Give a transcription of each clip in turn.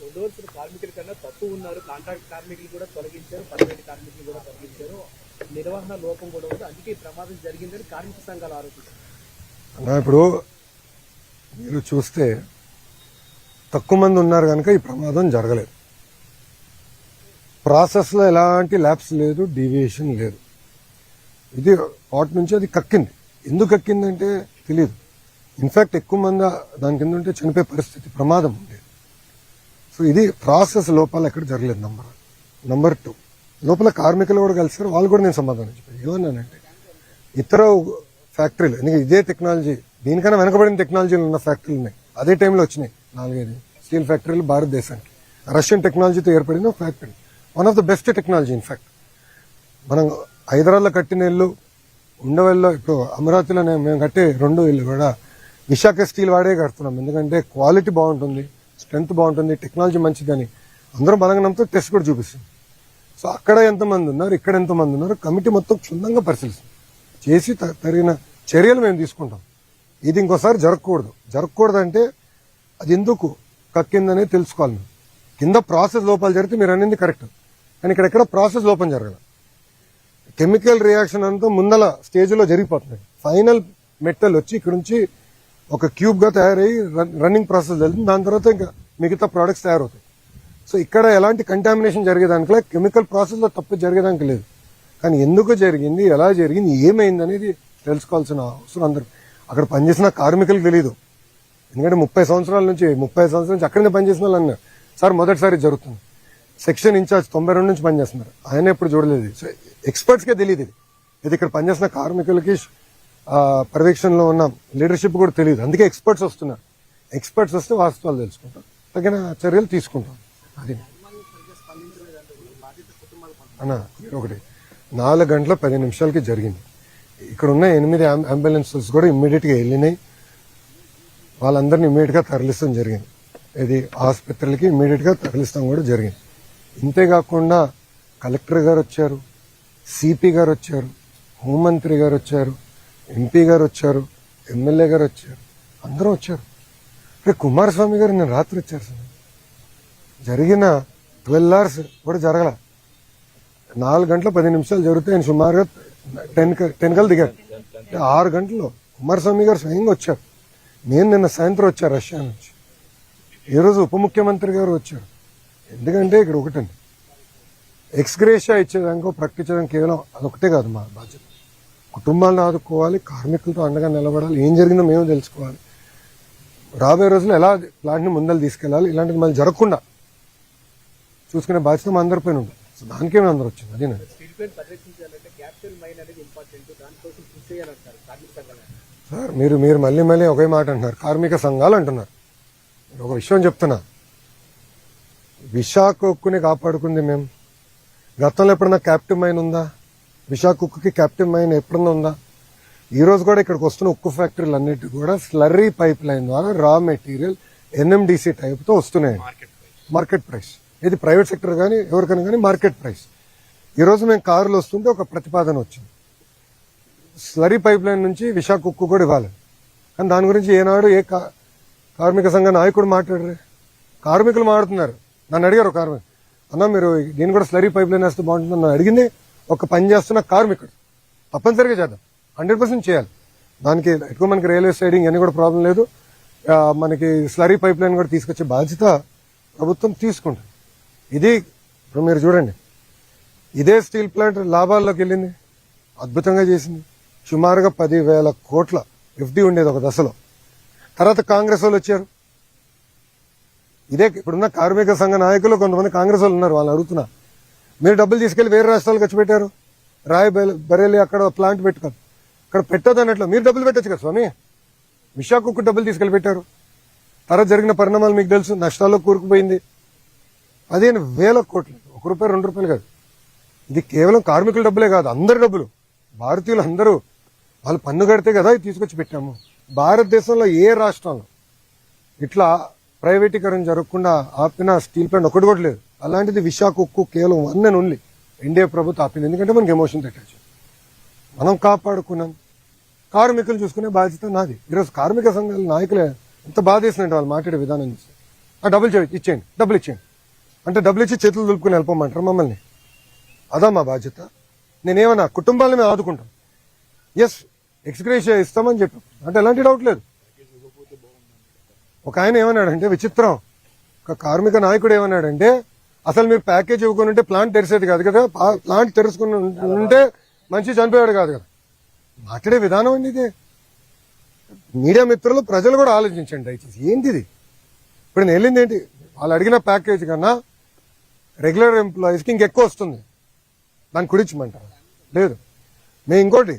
ఉండవలసిన కార్మికుల కన్నా తక్కువ ఉన్నారు. కాంట్రాక్ట్ కార్మికులు కూడా తొలగించారు, పర్మనెంట్ కార్మికులు కూడా తొలగించారు. నిర్వహణ లోపం కూడా ఉంది, అందుకే ఈ ప్రమాదం జరిగిందని కార్మిక సంఘాలు ఆరోపిస్తారు. ఇప్పుడు మీరు చూస్తే తక్కువ మంది ఉన్నారు కనుక ఈ ప్రమాదం జరగలేదు. ప్రాసెస్లో ఎలాంటి ల్యాబ్స్ లేదు, డీవియేషన్ లేదు. ఇది పాట్ నుంచి అది కక్కింది. ఎందుకు కక్కిందంటే తెలియదు. ఇన్ఫాక్ట్ ఎక్కువ మంది దాని కింద ఉంటే చనిపోయే పరిస్థితి, ప్రమాదం ఉండేది. సో ఇది ప్రాసెస్ లోపాలు ఎక్కడ జరగలేదు. నంబర్ 2, లోపల కార్మికులు కూడా కలిసారు. వాళ్ళు కూడా నేను సమాధానం చెప్పాను. ఏమన్నానంటే ఇతర ఫ్యాక్టరీలు, ఎందుకంటే ఇదే టెక్నాలజీ, దీనికన్నా వెనకబడిన టెక్నాలజీలు ఉన్న ఫ్యాక్టరీలు ఉన్నాయి. అదే టైంలో వచ్చినాయి 4-5 స్టీల్ ఫ్యాక్టరీలు భారతదేశానికి. రష్యన్ టెక్నాలజీతో ఏర్పడిన factory, one of the best technology. In fact మనం హైదరాబాద్లో కట్టిన ఇల్లు, ఉండవల్లో, ఇప్పుడు అమరావతిలో మేము కట్టే 2 ఇల్లు కూడా విశాఖ స్టీల్ వాడే కడుతున్నాం. ఎందుకంటే క్వాలిటీ బాగుంటుంది, స్ట్రెంత్ బాగుంటుంది, టెక్నాలజీ మంచిదని అందరూ బలంగా నమ్ముతూ టెస్ట్ కూడా చూపిస్తుంది. సో అక్కడ ఎంతమంది ఉన్నారు, ఇక్కడ ఎంతమంది ఉన్నారు, కమిటీ మొత్తం క్షుణ్ణంగా పరిశీలిస్తుంది. చేసి తగిన చర్యలు మేము తీసుకుంటాం. ఇది ఇంకోసారి జరగకూడదు అంటే అది ఎందుకు కక్కిందనే తెలుసుకోవాలి. మేము కింద ప్రాసెస్ లోపాలు జరిగితే మీరు అనేది కరెక్ట్, కానీ ఇక్కడ ప్రాసెస్ లోపం జరగదు. కెమికల్ రియాక్షన్ అంతా ముందల స్టేజ్లో జరిగిపోతుంది. ఫైనల్ మెటల్ వచ్చి ఇక్కడ నుంచి ఒక క్యూబ్ గా తయారయ్యి రన్నింగ్ ప్రాసెస్ జరుగుతుంది. దాని తర్వాత ఇంకా మిగతా ప్రోడక్ట్స్ తయారవుతాయి. సో ఇక్కడ ఎలాంటి కంటామినేషన్ జరిగేదానికి, కెమికల్ ప్రాసెస్ లో తప్పు జరిగేదానికి లేదు. కానీ ఎందుకు జరిగింది, ఎలా జరిగింది, ఏమైంది అనేది తెలుసుకోవాల్సిన అవసరం అందరు. అక్కడ పనిచేసిన కార్మికులకు తెలియదు. ఎందుకంటే 30 సంవత్సరాల నుంచి అక్కడనే పనిచేసిన వాళ్ళు అన్నారు, సార్ మొదటిసారి జరుగుతుంది. సెక్షన్ ఇన్ఛార్జ్ 92 నుంచి పనిచేస్తున్నారు, ఆయన ఎప్పుడు చూడలేదు. సో ఎక్స్పర్ట్స్కే తెలియదు ఇది ఇక్కడ పనిచేసిన కార్మికులకి పర్యవేక్షణలో ఉన్న లీడర్షిప్ కూడా తెలియదు. అందుకే ఎక్స్పర్ట్స్ వస్తున్నారు. ఎక్స్పర్ట్స్ వస్తే వాస్తవాలు తెలుసుకుంటాం, తగిన చర్యలు తీసుకుంటాం. అది అన్నా ఒకటి 4 గంటల 10 నిమిషాలకి జరిగింది. ఇక్కడ ఉన్న 8 అంబులెన్సెస్ కూడా ఇమ్మీడియట్ గా వెళ్ళినాయి. వాళ్ళందరినీ ఇమ్మీడియట్ గా తరలిస్తాం జరిగింది. ఇది ఆసుపత్రులకి ఇమ్మీడియట్ గా తరలిస్తాం కూడా జరిగింది. ఇంతేకాకుండా కలెక్టర్ గారు వచ్చారు, సిపి గారు వచ్చారు, హోంమంత్రి గారు వచ్చారు, ఎంపీ గారు వచ్చారు, ఎమ్మెల్యే గారు వచ్చారు, అందరూ వచ్చారు. కుమారస్వామి గారు నేను రాత్రి వచ్చారు సార్. జరిగిన 12 hours కూడా జరగల. 4 గంటల 10 నిమిషాలు జరిగితే ఆయన సుమారుగా 10 కల్ దిగారు. 6 గంటల్లో కుమారస్వామి గారు స్వయంగా వచ్చారు. నేను నిన్న సాయంత్రం వచ్చారు రష్యా నుంచి. ఈరోజు ఉప ముఖ్యమంత్రి గారు వచ్చారు. ఎందుకంటే ఇక్కడ ఒకటండి, ఎక్స్గ్రేషియా ఇచ్చేదానికో ప్రకటించడానికి కేవలం అదొకటే కాదు మా బాధ్యత. కుటుంబాలను ఆదుకోవాలి, కార్మికులతో అండగా నిలబడాలి, ఏం జరిగిందో మేము తెలుసుకోవాలి, రాబోయే రోజుల్లో ఎలా ప్లాంట్ని ముందలు తీసుకెళ్లాలి, ఇలాంటిది మళ్ళీ జరగకుండా చూసుకునే బాధ్యత మా అందరి పైన ఉంటుంది. సో దానికే మేము అందరూ వచ్చింది. అది సార్ మీరు మళ్ళీ ఒకే మాట అంటున్నారు, కార్మిక సంఘాలు అంటున్నారు. ఒక విషయం చెప్తున్నా, విశాఖ ఉక్కుని కాపాడుకుంది మేము. గతంలో ఎప్పుడన్నా క్యాప్టివ్ మైన్ ఉందా? విశాఖ ఉక్కుకి క్యాప్టివ్ మైన్ ఎప్పుడన్నా ఉందా? ఈ రోజు కూడా ఇక్కడికి వస్తున్న ఉక్కు ఫ్యాక్టరీలు అన్నిటి కూడా స్లర్రీ పైప్ లైన్ ద్వారా రా మెటీరియల్ ఎన్ఎండిసి టైప్ తో వస్తున్నాయి. మార్కెట్ ప్రైస్, ఇది ప్రైవేట్ సెక్టర్ కానీ ఎవరికైనా కానీ మార్కెట్ ప్రైస్. ఈ రోజు మేము కారులో వస్తుంటే ఒక ప్రతిపాదన వచ్చింది, స్లరీ పైప్ లైన్ నుంచి విశాఖ ఉక్కు కూడా ఇవ్వాలి. కానీ దాని గురించి ఏనాడు ఏ కార్మిక సంఘ నాయకుడు మాట్లాడరే. కార్మికులు మాట్లాడుతున్నారు. నన్ను అడిగారు కార్మికులు, అన్న మీరు దీన్ని కూడా స్లరీ పైప్ లైన్ వేస్తే బాగుంటుంది. నన్ను అడిగింది ఒక పని చేస్తున్న కార్మికుడు. తప్పనిసరిగా చేద్దాం, 100% చేయాలి. దానికి ఎక్కువ మనకి రైల్వే సైడింగ్ అన్ని కూడా ప్రాబ్లం లేదు. మనకి స్లరీ పైప్ లైన్ కూడా తీసుకొచ్చే బాధ్యత ప్రభుత్వం తీసుకుంటుంది. ఇది ఇప్పుడు మీరు చూడండి, ఇదే స్టీల్ ప్లాంట్ లాభాల్లోకి వెళ్ళింది, అద్భుతంగా చేసింది. సుమారుగా 10,000 కోట్ల ఎఫ్డి ఉండేది ఒక దశలో. తర్వాత కాంగ్రెస్ వాళ్ళు వచ్చారు. ఇదే ఇప్పుడున్న కార్మిక సంఘ నాయకులు కొంతమంది కాంగ్రెస్ వాళ్ళు ఉన్నారు. వాళ్ళని అడుగుతున్నా, మీరు డబ్బులు తీసుకెళ్లి వేరే రాష్ట్రాలకు ఖర్చు పెట్టారు, బరేలి అక్కడ ప్లాంట్ పెట్టుకోరు, ఇక్కడ పెట్టదు అన్నట్లు మీరు డబ్బులు పెట్టచ్చు కదా స్వామి. విశాఖకు డబ్బులు తీసుకెళ్లి పెట్టారు. తర్వాత జరిగిన పరిణామాలు మీకు తెలుసు, నష్టాల్లో కూరుకుపోయింది. 15,000 కోట్లు, ₹1 ₹2 కాదు. ఇది కేవలం కార్మికుల డబ్బులే కాదు, అందరి డబ్బులు. భారతీయులు అందరూ వాళ్ళు పన్ను కడితే కదా ఇది తీసుకొచ్చి పెట్టాము. భారతదేశంలో ఏ రాష్ట్రంలో ఇట్లా ప్రైవేటీకరణ జరగకుండా ఆపిన స్టీల్ ప్లాంట్ ఒకటి కూడా లేదు. అలాంటిది విశాఖ ఉక్కు కేవలం 1 and only ఎన్డీఏ ప్రభుత్వం ఆపింది. ఎందుకంటే మనకి ఎమోషన్ అటాచ్. మనం కాపాడుకున్నాం, కార్మికులు చూసుకునే బాధ్యత నాది. ఈరోజు కార్మిక సంఘాల నాయకులే ఎంత బాధ వేసినట్టు వాళ్ళు మాట్లాడే విధానం చూస్తే ఆ డబ్బులు ఇచ్చేయండి, డబ్బులు ఇచ్చేయండి అంటే డబ్బులు ఇచ్చి చేతులు దులుపుకుని వెళ్ళిపోమంటారు మమ్మల్ని? అదా మా బాధ్యత? నేనేమన్నా కుటుంబాలను మేము ఆదుకుంటాం, ఎస్ ఎక్స్గ్రేషియా ఇస్తామని చెప్పాం, అంటే ఎలాంటి డౌట్ లేదు. ఒక ఆయన ఏమన్నాడంటే విచిత్రం, ఒక కార్మిక నాయకుడు ఏమన్నాడంటే అసలు మీరు ప్యాకేజ్ ఇవ్వకుండా ఉంటే ప్లాంట్ తెరిసేది కాదు కదా, ప్లాంట్ తెరుచుకుని ఉంటే మనిషి చనిపోయాడు కాదు కదా. మాట్లాడే విధానం అండి ఇది. మీడియా మిత్రులు, ప్రజలు కూడా ఆలోచించండి దయచేసి. ఏంటిది? ఇప్పుడు నేను వెళ్ళింది ఏంటి, వాళ్ళు అడిగిన ప్యాకేజ్ కన్నా రెగ్యులర్ ఎంప్లాయీస్కి ఇంకెక్కువ వస్తుంది, దాన్ని కుడించమంటారు? లేదు. మేము ఇంకోటి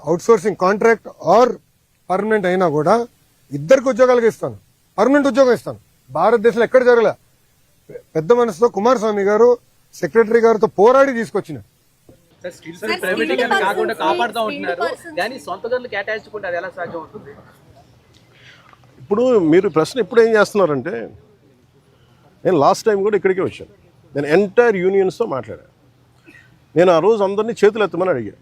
అవుట్సోర్సింగ్ కాంట్రాక్ట్ ఆర్ పర్మనెంట్ అయినా కూడా ఇద్దరికి ఉద్యోగాలుగా ఇస్తాను, పర్మనెంట్ ఉద్యోగం ఇస్తాను. భారతదేశంలో ఎక్కడ జరగలే. పెద్ద మనసుతో కుమారస్వామి గారు సెక్రటరీ గారితో పోరాడి తీసుకొచ్చిన ప్రైవేటీకరణ కాకుండా కాపాడుతూ ఉంటున్నారు, కానీ సొంత గనులు కేటాయించుకుంటే అది ఎలా సాధ్యం అవుతుంది? ఇప్పుడు మీరు ప్రశ్న ఇప్పుడు ఏం చేస్తున్నారంటే, నేను లాస్ట్ టైం కూడా ఇక్కడికే వచ్చాను, నేను ఎంటైర్ యూనియన్స్తో మాట్లాడాను. నేను ఆ రోజు అందరినీ చేతులు ఎత్తమని అడిగాను,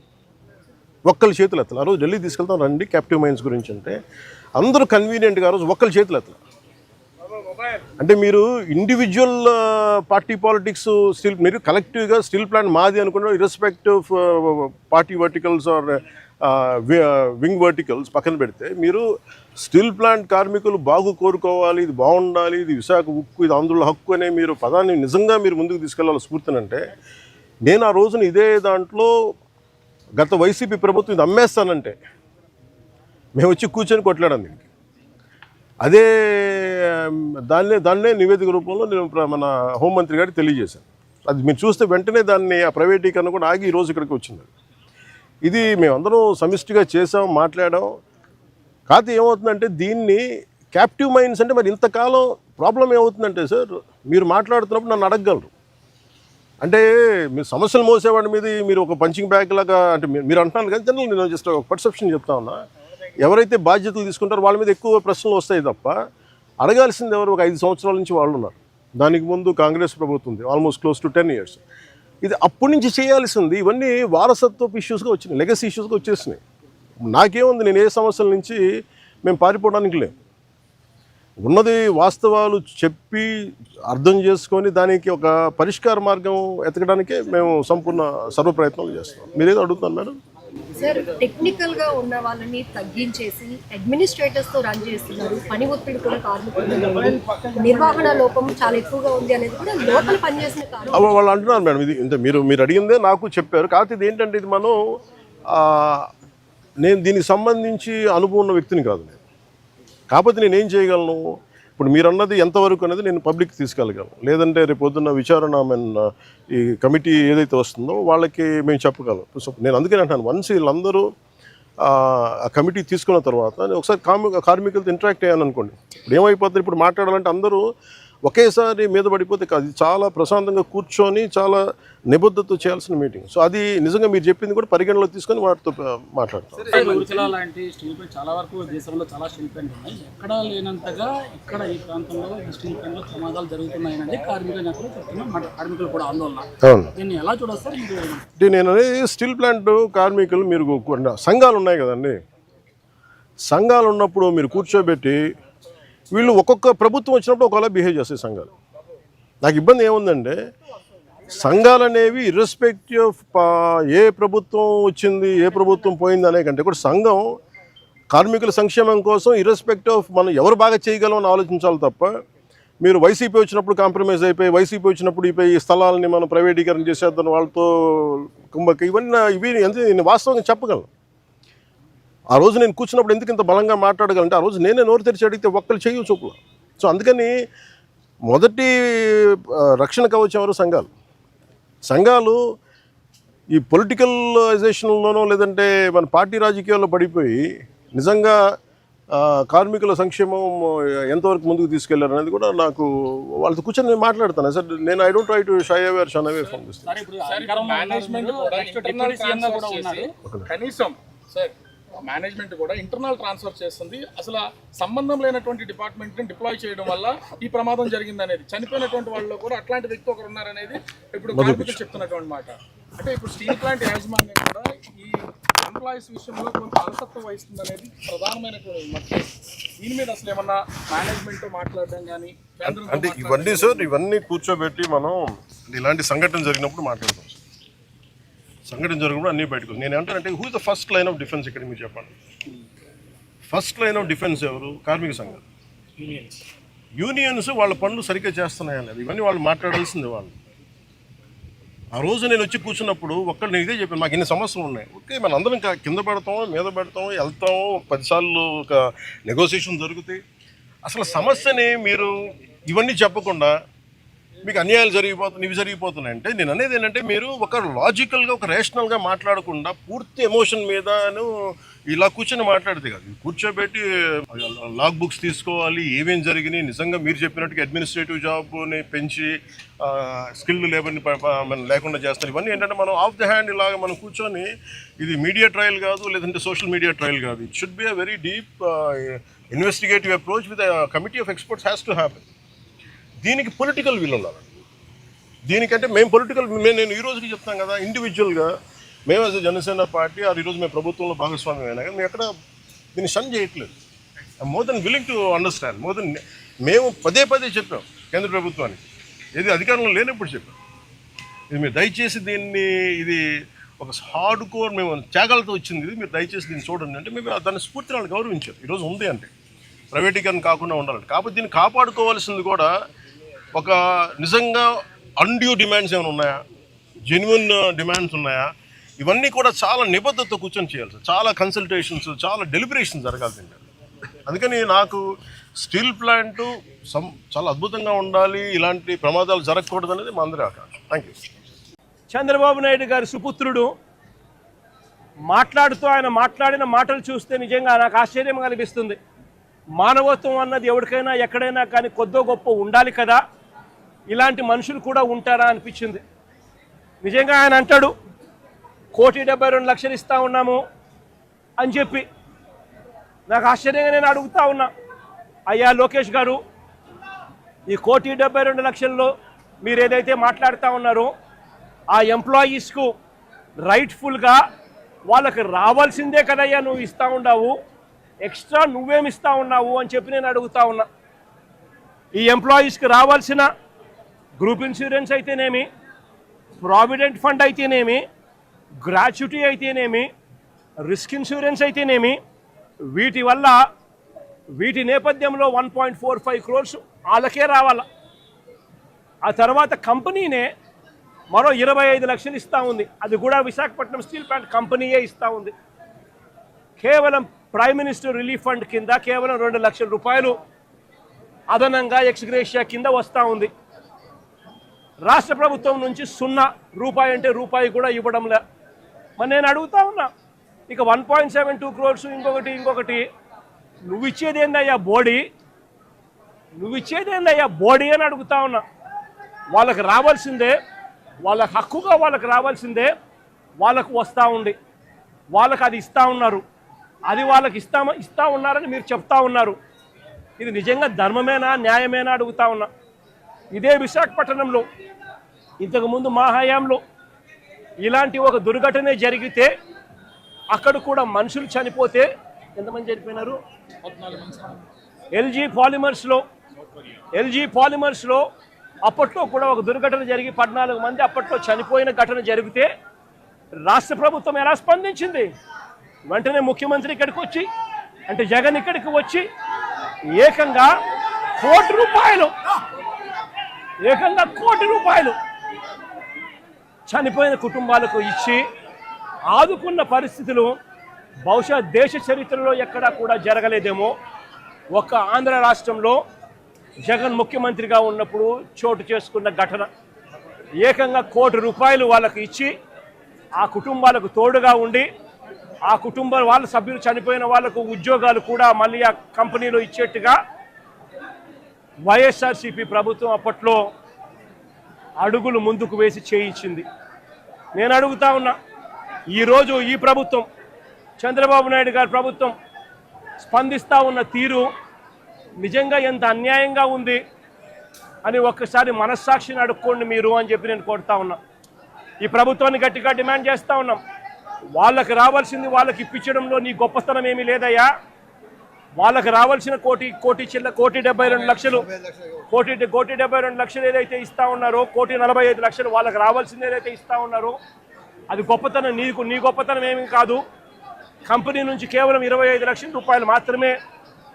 ఒక్కళ్ళు చేతులు ఎత్తాలి. ఆ రోజు ఢిల్లీ తీసుకెళ్తాం రండి క్యాప్టివ్ మైన్స్ గురించి అంటే అందరూ కన్వీనియంట్గా ఆ రోజు ఒక్కళ్ళు చేతులు ఎత్తాలి. అంటే మీరు ఇండివిజువల్ పార్టీ పాలిటిక్స్ స్టిల్, మీరు కలెక్టివ్గా స్టీల్ ప్లాంట్ మాది అనుకున్న irrespective party verticals or wing verticals పక్కన పెడితే, మీరు స్టీల్ ప్లాంట్ కార్మికులు బాగు కోరుకోవాలి, ఇది బాగుండాలి, ఇది విశాఖ ఉక్కు, ఇది ఆంధ్రుల హక్కు అనే మీరు పదాన్ని నిజంగా మీరు ముందుకు తీసుకెళ్లాలి స్ఫూర్తినంటే, నేను ఆ రోజున ఇదే దాంట్లో గత వైసీపీ ప్రభుత్వం ఇది అమ్మేస్తానంటే మేము వచ్చి కూర్చొని కొట్లాడాం దీనికి. అదే దాన్నే నివేదిక రూపంలో నేను మన హోంమంత్రి గారికి తెలియజేశాను. అది మీరు చూస్తే వెంటనే దాన్ని ఆ ప్రైవేటీకరణ కూడా ఆగి ఈరోజు ఇక్కడికి వచ్చింది. ఇది మేమందరం సమిష్టిగా చేసాం, మాట్లాడాం. కాకపోతే ఏమవుతుందంటే దీన్ని క్యాప్టివ్ మైన్స్ అంటే మరి ఇంతకాలం ప్రాబ్లం ఏమవుతుందంటే సార్, మీరు మాట్లాడుతున్నప్పుడు నన్ను అడగగలరు, అంటే మీరు సమస్యలు మోసేవాడి మీద మీరు ఒక పంచింగ్ బ్యాగ్ లాగా అంటే మీరు అంటున్నారు కానీ జనరల్ నేను జస్ట్ ఒక పర్సెప్షన్ చెప్తా ఉన్నా. ఎవరైతే బాధ్యతలు తీసుకుంటారో వాళ్ళ మీద ఎక్కువ ప్రశ్నలు వస్తాయి తప్ప అడగాల్సింది ఎవరు? ఒక 5 సంవత్సరాల నుంచి వాళ్ళు ఉన్నారు. దానికి ముందు కాంగ్రెస్ ప్రభుత్వం ఉంది, ఆల్మోస్ట్ క్లోజ్ టు 10 years. ఇది అప్పటి నుంచి చేయాల్సింది. ఇవన్నీ వారసత్వపు ఇష్యూస్గా వచ్చినాయి, లెగసీ ఇష్యూస్గా వచ్చేసినాయి. నాకేముంది, నేను ఏ సమస్యల నుంచి మేము పారిపోవడానికి లేము. ఉన్నది వాస్తవాలు చెప్పి అర్థం చేసుకొని దానికి ఒక పరిష్కార మార్గం ఎతకడానికే మేము సంపూర్ణ సర్వప్రయత్నాలు చేస్తాం. మీరేదో అడుగుతున్నారు మేడం? సార్, టెక్నికల్ గా ఉన్న వాళ్ళని తగ్గించేసి అడ్మినిస్ట్రేటర్స్ తో రన్ చేస్తున్నారు. పని ఒత్తిడి కూడా కార్మికులు, నిర్వహణ లోపం చాలా ఎక్కువగా ఉంది అనేది కూడా లోపల పనిచేసిన కారణం వాళ్ళు అంటున్నారు మేడం. ఇది ఇంత మీరు అడిగిందే నాకు చెప్పారు. కాకపోతే ఇది ఏంటంటే, ఇది మనం నేను దీనికి సంబంధించి అనుభవం ఉన్న వ్యక్తిని కాదు నేను. కాకపోతే నేను ఏం చేయగలను, ఇప్పుడు మీరు అన్నది ఎంతవరకు అనేది నేను పబ్లిక్ తీసుకెళ్ళగలను. లేదంటే రేపు పొద్దున్న విచారణ ఈ కమిటీ ఏదైతే వస్తుందో వాళ్ళకి మేము చెప్పగలం. సో నేను అందుకని అంటాను, వన్స్ వీళ్ళందరూ ఆ కమిటీ తీసుకున్న తర్వాత నేను ఒకసారి కార్మికులతో ఇంటరాక్ట్ అయ్యాను అనుకోండి, ఇప్పుడు ఏమైపోతుంది, ఇప్పుడు మాట్లాడాలంటే అందరూ ఒకేసారి మీద పడిపోతే కాదు. చాలా ప్రశాంతంగా కూర్చొని చాలా నిబద్ధతతో చేయాల్సిన మీటింగ్. సో అది నిజంగా మీరు చెప్పింది కూడా పరిగణలో తీసుకొని వాటితో మాట్లాడతాం. లాంటి స్టీల్ ప్లాంట్ చాలా వరకు దేశంలో చాలా స్టీల్ ప్లాంట్ ఉన్నాయి, ఎక్కడా లేనంతగా ఇక్కడ ఈ ప్రాంతంలో ఈ స్టీల్ ప్లాంట్లో ప్రమాదాలు జరుగుతున్నాయని కార్మిక నేతలు చెప్తున్నారు, కార్మికులు కూడా ఆందోళన. దీన్ని ఎలా చూడొస్తారు మీరు? నేను స్టీల్ ప్లాంట్ కార్మికులు, మీరు సంఘాలు ఉన్నాయి కదండి, సంఘాలు ఉన్నప్పుడు మీరు కూర్చోబెట్టి వీళ్ళు ఒక్కొక్క ప్రభుత్వం వచ్చినప్పుడు ఒకలా బిహేవ్ చేస్తాయి సంఘాలు. నాకు ఇబ్బంది ఏముందంటే, సంఘాలు అనేవి ఇర్రెస్పెక్టివ్ ఆఫ్ ఏ ప్రభుత్వం వచ్చింది ఏ ప్రభుత్వం పోయింది అనే కంటే కూడా సంఘం కార్మికుల సంక్షేమం కోసం ఇర్రెస్పెక్టివ్ ఆఫ్ మనం ఎవరు బాగా చేయగలం అని ఆలోచించాలి తప్ప, మీరు వైసీపీ వచ్చినప్పుడు కాంప్రమైజ్ అయిపోయి, వైసీపీ వచ్చినప్పుడు ఈ స్థలాలని మనం ప్రైవేటీకరణ చేసేద్దాం వాళ్ళతో కుంభక, ఇవి నేను వాస్తవంగా చెప్పగలను. ఆ రోజు నేను కూర్చున్నప్పుడు ఎందుకు ఇంత బలంగా మాట్లాడగలంటే, ఆ రోజు నేనే నోరు తెరిచి అడిగితే ఒక్కరు చెయ్యి చూపులు. సో అందుకని మొదటి రక్షణ కవచం ఎవరు? సంఘాలు ఈ పొలిటికలైజేషన్లోనో లేదంటే మన పార్టీ రాజకీయాల్లో పడిపోయి నిజంగా కార్మికుల సంక్షేమం ఎంతవరకు ముందుకు తీసుకెళ్లారు అనేది కూడా నాకు వాళ్ళతో కూర్చొని నేను మాట్లాడతాను సార్. నేను I don't try to shy away from this. Management కూడా ఇంటర్నల్ ట్రాన్స్ఫర్ చేస్తుంది. అసలు సంబంధం లేనటువంటి డిపార్ట్మెంట్ని డిప్లాయ్ చేయడం వల్ల ఈ ప్రమాదం జరిగింది అనేది, చనిపోయినటువంటి వాళ్ళలో కూడా అట్లాంటి వ్యక్తి ఒకరు ఉన్నారనేది ఇప్పుడు కార్మికులు చెప్తున్నటువంటి మాట. అంటే ఇప్పుడు స్టీల్ ప్లాంట్ యాజమాన్యం కూడా ఈ ఎంప్లాయీస్ విషయంలో కొంత అలసత్వం వహిస్తుంది అనేది ప్రధానమైనటువంటి విమర్శ. దీని మీద అసలు ఏమన్నా మేనేజ్మెంట్ మాట్లాడడం కానీ అంటే ఇవన్నీ సార్ ఇవన్నీ కూర్చోబెట్టి మనం ఇలాంటి సంఘటన జరిగినప్పుడు మాట్లాడతాం. సంఘటన జరిగినప్పుడు అన్నీ బయటకు నేను ఏమంటానంటే who is the first line of defence ఇక్కడ మీరు చెప్పండి. ఫస్ట్ లైన్ ఆఫ్ డిఫెన్స్ ఎవరు? కార్మిక సంఘాలు, యూనియన్స్ వాళ్ళ పనులు సరిగ్గా చేస్తున్నాయని అది ఇవన్నీ వాళ్ళు మాట్లాడాల్సింది. వాళ్ళు ఆ రోజు నేను వచ్చి కూర్చున్నప్పుడు ఒక్కళ్ళు నేను ఇదే చెప్పాను, మాకు ఇన్ని సమస్యలు ఉన్నాయి. ఓకే మన అందరం కింద పెడతాం, మీద పెడతాం, వెళ్తాం, 10 సార్లు ఒక నెగోసియేషన్ జరుగుతాయి. అసలు సమస్యని మీరు ఇవన్నీ చెప్పకుండా మీకు అన్యాయాలు ఇవి జరిగిపోతున్నాయి అంటే నేను అనేది ఏంటంటే మీరు ఒక లాజికల్గా ఒక రేషనల్గా మాట్లాడకుండా పూర్తి ఎమోషన్ మీదను ఇలా కూర్చొని మాట్లాడితే కాదు. కూర్చోబెట్టి లాగ్ బుక్స్ తీసుకోవాలి, ఏమేం జరిగినాయి, నిజంగా మీరు చెప్పినట్టుగా అడ్మినిస్ట్రేటివ్ జాబ్ని పెంచి స్కిల్డ్ లేబర్ని లేకుండా చేస్తారు. ఇవన్నీ ఏంటంటే మనం ఆఫ్ ది హ్యాండ్ ఇలాగ మనం కూర్చొని ఇది మీడియా ట్రయల్ కాదు, లేదంటే సోషల్ మీడియా ట్రయల్ కాదు. It should be a very deep investigative approach with committee of experts has to happen. దీనికి పొలిటికల్ విల్ ఉండాలి. దీనికంటే మేము నేను ఈ రోజుకి చెప్తాం కదా, ఇండివిజువల్గా మేము యాజ్ జనసేన పార్టీ ఈరోజు మేము ప్రభుత్వంలో భాగస్వామ్యం అయినా కానీ మేము ఎక్కడ దీన్ని షన్ చేయట్లేదు. More than willing to understand. మేము పదే చెప్పాం కేంద్ర ప్రభుత్వానికి, ఏది అధికారంలో లేనప్పుడు చెప్పాం, ఇది మీరు దయచేసి దీన్ని ఇది ఒక హార్డ్ కోర్ మేము త్యాగాలతో వచ్చింది, ఇది మీరు దయచేసి దీన్ని చూడండి అంటే మేము దాన్ని స్ఫూర్తిని వాళ్ళు గౌరవించారు. ఈరోజు ఉంది అంటే ప్రైవేటీకరణ కాకుండా ఉండాలంటే. కాబట్టి దీన్ని కాపాడుకోవాల్సింది కూడా ఒక నిజంగా అన్డ్యూ డిమాండ్స్ ఏమైనా ఉన్నాయా, జెన్యున్ డిమాండ్స్ ఉన్నాయా, ఇవన్నీ కూడా చాలా నిబద్ధతతో కూర్చొని చేయాలి సార్. చాలా కన్సల్టేషన్స్, చాలా డెలిబరేషన్ జరగాల్సిందే. అందుకని నాకు స్టీల్ ప్లాంటు చాలా అద్భుతంగా ఉండాలి, ఇలాంటి ప్రమాదాలు జరగకూడదు అనేది మా అందరి ఆకాంక్ష. Thank you. చంద్రబాబు నాయుడు గారి సుపుత్రుడు మాట్లాడుతూ ఆయన మాట్లాడిన మాటలు చూస్తే నిజంగా నాకు ఆశ్చర్యం కనిపిస్తుంది. మానవత్వం అన్నది ఎవరికైనా ఎక్కడైనా కానీ కొద్దో గొప్ప ఉండాలి కదా, ఇలాంటి మనుషులు కూడా ఉంటారా అనిపించింది. నిజంగా ఆయన అంటాడు 1,72,00,000 ఇస్తా ఉన్నాము అని చెప్పి. నాకు ఆశ్చర్యంగా నేను అడుగుతా ఉన్నా, అయ్యా లోకేష్ గారు, ఈ 1,72,00,000లో మీరు ఏదైతే మాట్లాడుతూ ఉన్నారో ఆ ఎంప్లాయీస్కు రైట్ఫుల్గా వాళ్ళకి రావాల్సిందే కదయ్యా నువ్వు ఇస్తూ ఉన్నావు, ఎక్స్ట్రా నువ్వేమి ఇస్తూ ఉన్నావు అని చెప్పి నేను అడుగుతా ఉన్నా. ఈ ఎంప్లాయీస్కి రావాల్సిన గ్రూప్ ఇన్సూరెన్స్ అయితేనేమి, ప్రావిడెంట్ ఫండ్ అయితేనేమి, గ్రాట్యుటీ అయితేనేమి, రిస్క్ ఇన్సూరెన్స్ అయితేనేమి, వీటి నేపథ్యంలో 1.45 crores వాళ్ళకే రావాలా. ఆ తర్వాత కంపెనీనే మరో 25 లక్షలు ఇస్తూ ఉంది. అది కూడా విశాఖపట్నం స్టీల్ ప్లాంట్ కంపెనీయే ఇస్తూ ఉంది. కేవలం ప్రైమ్ మినిస్టర్ రిలీఫ్ ఫండ్ కింద కేవలం 2 లక్షల రూపాయలు అదనంగా ఎక్స్గ్రేషియా కింద వస్తూ ఉంది. రాష్ట్ర ప్రభుత్వం నుంచి 0 రూపాయి అంటే రూపాయి కూడా ఇవ్వడంలే. మరి నేను అడుగుతా ఉన్నా, ఇక 1.72 crores ఇంకొకటి నువ్వు ఇచ్చేదేందయ్యా బోడీ అని అడుగుతా ఉన్నా. వాళ్ళకి రావాల్సిందే, వాళ్ళ హక్కుగా వాళ్ళకి రావాల్సిందే, వాళ్ళకు వస్తూ ఉంది, వాళ్ళకి అది ఇస్తూ ఉన్నారు, అది వాళ్ళకి ఇస్తా ఉన్నారని మీరు చెప్తా ఉన్నారు. ఇది నిజంగా ధర్మమేనా, న్యాయమేనా అడుగుతా ఉన్నా. ఇదే విశాఖపట్నంలో ఇంతకుముందు మా హయాంలో ఇలాంటి ఒక దుర్ఘటన జరిగితే అక్కడ కూడా మనుషులు చనిపోతే ఎంతమంది చనిపోయినారు? ఎల్జీ పాలిమర్స్లో అప్పట్లో కూడా ఒక దుర్ఘటన జరిగి 14 మంది అప్పట్లో చనిపోయిన ఘటన జరిగితే రాష్ట్ర ప్రభుత్వం ఎలా స్పందించింది? వెంటనే ముఖ్యమంత్రి ఇక్కడికి వచ్చి, అంటే జగన్ ఇక్కడికి వచ్చి ఏకంగా కోటి రూపాయలు చనిపోయిన కుటుంబాలకు ఇచ్చి ఆదుకున్న పరిస్థితులు బహుశా దేశ చరిత్రలో ఎక్కడా కూడా జరగలేదేమో. ఒక్క ఆంధ్ర రాష్ట్రంలో జగన్ ముఖ్యమంత్రిగా ఉన్నప్పుడు చోటు చేసుకున్న ఘటన. ఏకంగా ₹1,00,00,000 వాళ్ళకి ఇచ్చి ఆ కుటుంబాలకు తోడుగా ఉండి ఆ వాళ్ళ సభ్యులు చనిపోయిన వాళ్లకు ఉద్యోగాలు కూడా మళ్ళీ ఆ కంపెనీలో ఇచ్చేట్టుగా వైఎస్ఆర్సీపీ ప్రభుత్వం అప్పట్లో అడుగులు ముందుకు వేసి చేయించింది. నేను అడుగుతా ఉన్నా, ఈరోజు ఈ ప్రభుత్వం, చంద్రబాబు నాయుడు గారి ప్రభుత్వం స్పందిస్తూ ఉన్న తీరు నిజంగా ఎంత అన్యాయంగా ఉంది అని ఒక్కసారి మనస్సాక్షిని అడుక్కోండి మీరు అని చెప్పి నేను కోరుతా ఉన్నా. ఈ ప్రభుత్వాన్ని గట్టిగా డిమాండ్ చేస్తూ ఉన్నాం. వాళ్ళకి రావాల్సింది వాళ్ళకి ఇప్పించడంలో నీ గొప్పతనం ఏమీ లేదయ్యా. వాళ్ళకి రావాల్సిన కోటి 72 లక్షలు కోటి 72 లక్షలు ఏదైతే ఇస్తా ఉన్నారో, 1,45 లక్షలు వాళ్ళకి రావాల్సింది ఏదైతే ఇస్తా ఉన్నారో అది గొప్పతనం. నీ గొప్పతనం ఏమీ కాదు. కంపెనీ నుంచి కేవలం 25 లక్షల రూపాయలు మాత్రమే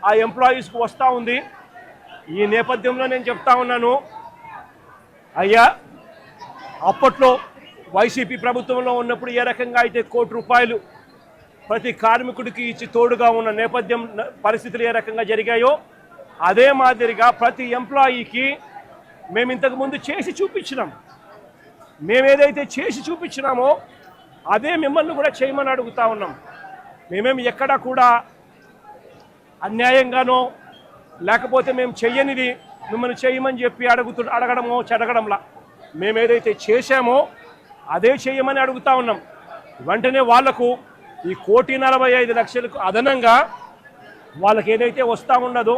ఆ ఎంప్లాయీస్కు వస్తూ ఉంది. ఈ నేపథ్యంలో నేను చెప్తా ఉన్నాను, అయ్యా అప్పట్లో వైసీపీ ప్రభుత్వంలో ఉన్నప్పుడు ఏ రకంగా అయితే ₹1,00,00,000 ప్రతి కార్మికుడికి ఇచ్చి తోడుగా ఉన్న నేపథ్యం పరిస్థితులు ఏ రకంగా జరిగాయో అదే మాదిరిగా ప్రతి ఎంప్లాయీకి మేము ఇంతకుముందు చేసి చూపించినాం. మేమేదైతే చేసి చూపించినామో అదే మిమ్మల్ని కూడా చేయమని అడుగుతా ఉన్నాం. మేమేమి ఎక్కడా కూడా అన్యాయంగానో లేకపోతే మేము చెయ్యనిది మిమ్మల్ని చేయమని చెప్పి అడగడమో చెడగడంలా మేమేదైతే చేశామో అదే చేయమని అడుగుతా ఉన్నాం. వెంటనే వాళ్లకు ఈ 1,45 లక్షలకు అదనంగా వాళ్ళకి ఏదైతే వస్తూ ఉన్నదో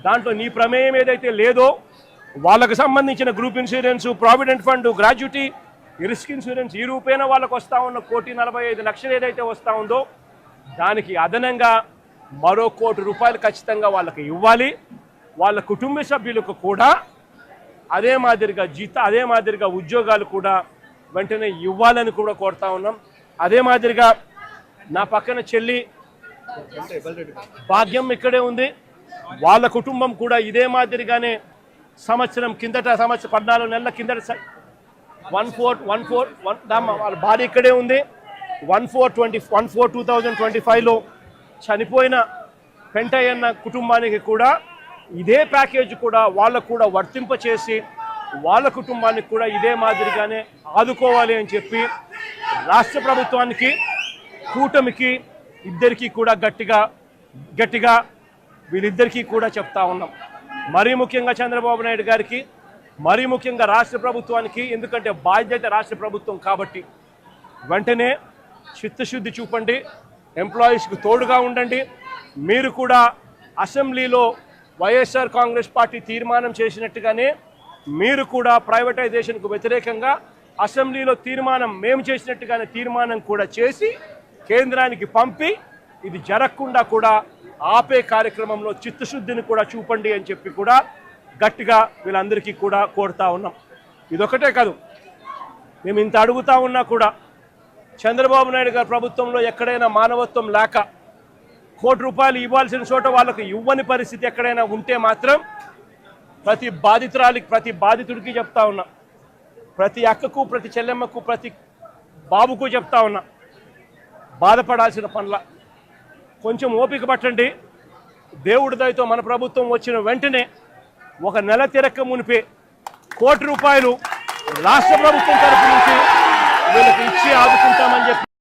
దాంట్లో నీ ప్రమేయం ఏదైతే లేదో వాళ్ళకు సంబంధించిన group insurance, provident fund, gratuity, risk insurance ఈ రూపేణ వాళ్ళకు వస్తూ ఉన్న 1,45 లక్షలు ఏదైతే వస్తూ ఉందో దానికి అదనంగా మరో ₹1,00,00,000 ఖచ్చితంగా వాళ్ళకి ఇవ్వాలి. వాళ్ళ కుటుంబ సభ్యులకు కూడా అదే మాదిరిగా ఉద్యోగాలు కూడా వెంటనే ఇవ్వాలని కూడా కోరుతా ఉన్నాం. అదే మాదిరిగా నా పక్కన చెల్లి భాగ్యం ఇక్కడే ఉంది. వాళ్ళ కుటుంబం కూడా ఇదే మాదిరిగానే సంవత్సరం 14 నెలల కిందట 14 వాళ్ళ భార్య ఇక్కడే ఉంది. 1/4/2025లో చనిపోయిన పెంటయ్యన్న కుటుంబానికి కూడా ఇదే ప్యాకేజ్ కూడా వాళ్ళకు కూడా వర్తింపచేసి వాళ్ళ కుటుంబానికి కూడా ఇదే మాదిరిగానే ఆదుకోవాలి అని చెప్పి రాష్ట్ర ప్రభుత్వానికి, కూటమికి ఇద్దరికీ కూడా గట్టిగా వీళ్ళిద్దరికీ కూడా చెప్తా ఉన్నాం. మరీ ముఖ్యంగా చంద్రబాబు నాయుడు గారికి, మరీ ముఖ్యంగా రాష్ట్ర ప్రభుత్వానికి, ఎందుకంటే బాధ్యత రాష్ట్ర ప్రభుత్వం కాబట్టి వెంటనే చిత్తశుద్ధి చూపండి, ఎంప్లాయీస్కి తోడుగా ఉండండి. మీరు కూడా అసెంబ్లీలో వైఎస్ఆర్ కాంగ్రెస్ పార్టీ తీర్మానం చేసినట్టుగానే మీరు కూడా ప్రైవేటైజేషన్కు వ్యతిరేకంగా అసెంబ్లీలో మేము చేసినట్టుగానే తీర్మానం కూడా చేసి కేంద్రానికి పంపి ఇది జరగకుండా కూడా ఆపే కార్యక్రమంలో చిత్తశుద్ధిని కూడా చూపండి అని చెప్పి కూడా గట్టిగా వీళ్ళందరికీ కూడా కోరుతా ఉన్నాం. ఇదొకటే కాదు, మేము ఇంత అడుగుతా ఉన్నా కూడా చంద్రబాబు నాయుడు గారి ప్రభుత్వంలో ఎక్కడైనా మానవత్వం లేక ₹1,00,00,000 ఇవ్వాల్సిన చోట వాళ్ళకు ఇవ్వని పరిస్థితి ఎక్కడైనా ఉంటే మాత్రం ప్రతి బాధితుడికి చెప్తా ఉన్నా, ప్రతి అక్కకు, ప్రతి చెల్లెమ్మకు, ప్రతి బాబుకు చెప్తా ఉన్నా, బాధపడాల్సిన పనుల కొంచెం ఓపిక పట్టండి. దేవుడి దయతో మన ప్రభుత్వం వచ్చిన వెంటనే ఒక నెల తిరక్క మునిపే ₹1,00,00,000 రాష్ట్ర ప్రభుత్వం తరఫు నుంచి